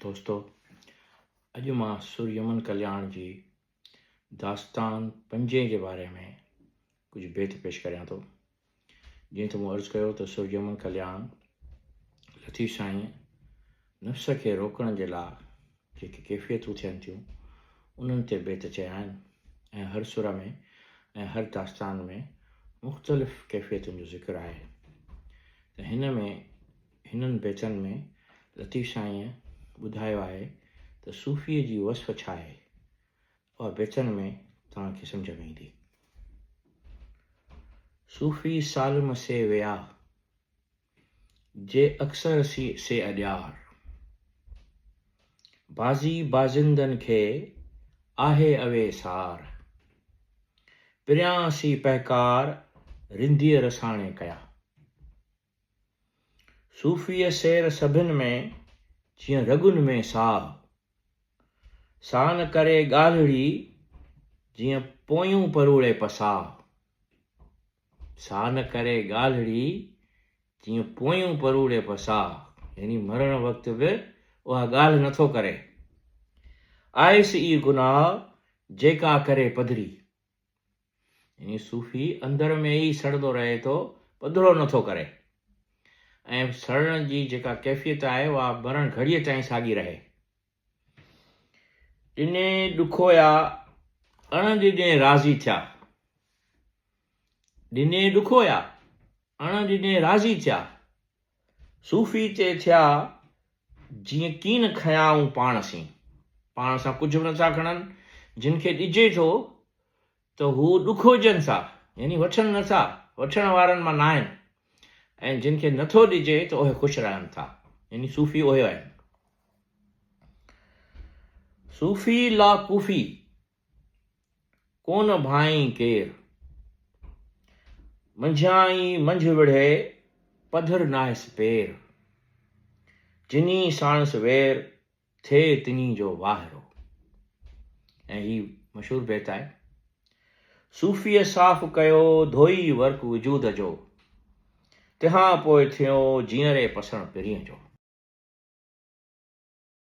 दोस्तों, अॼु मां सुरयमन कल्याण जी दास्तान पंजे जे बारे में कुझु बेत पेश करियां थो। जीअं त मूं अर्ज़ु कयो त सुरयमन कल्याण लतीफ़ साईं नफ़्स खे रोकण जे लाइ जेके कैफ़ियतूं थियनि थियूं उन्हनि ते बेत चया आहिनि ऐं हर सुर में ऐं हर दास्तान में मुख़्तलिफ़ कैफ़ियतुनि जो ज़िक्र आहे। त हिननि बेतनि में लतीफ़ साईं ॿुधायो आहे त सूफ़ीअ जी वस्फ़ छा आहे। उहा बेतनि में तव्हांखे सम्झ में ईंदी। सूफ़ी सालिम से विया जे अक्सर से अॾियार, बाज़ी बाज़िंदनि खे आहे अवेसार, पिरियांसी पहकार रिंदीअ रसाणे कया। सूफ़ीअ सैर सभिनि में जीअं रगुनि में साह, साह न करे ॻाल्हिड़ी जीअं पोयूं परूड़े पसाह, साह न करे ॻाल्हिड़ी जीअं पोयूं परूड़े पसाह, यानी मरण वक़्तु बि उहा ॻाल्हि नथो करे। आयसि ई गुनाह जेका करे पधरी, यानी सूफ़ी अंदर में ई सड़ंदो रहे थो, पधरो नथो करे। ऐं सड़ण जी जेका कैफ़ियत आहे उहा मरण घड़ीअ ताईं साॻी रहे। ॾिने ॾुखोया अण ॾिने राज़ी थिया, ॾिने ॾुखोया अण ॾिने राज़ी थिया, सूफ़ी ते थिया जीअं कीन खयाऊं पाण सी। पाण सां कुझु बि नथा खणनि। जिन खे ॾिजे थो त हू ॾुखोजनि था, यानी वठनि नथा, वठण वारनि मां न आहिनि। ऐं जिन खे नथो ॾिजे त उहे ख़ुशि रहनि था, यानी सूफ़ी उहे आहिनि। सूफ़ी ला कूफ़ी कोन भाई केर, मंझाई मंझ विढ़े पधर नाहिस पेर, जिनी साणस वेर थे तिनी जो वाहिरो। ऐं ही मशहूर बेत आहे। सूफ़ीअ साफ़ कयो धोई वर्क वजूद जो, तंहिंखां पोइ थियो जीअरे पसण पिरीअ जो।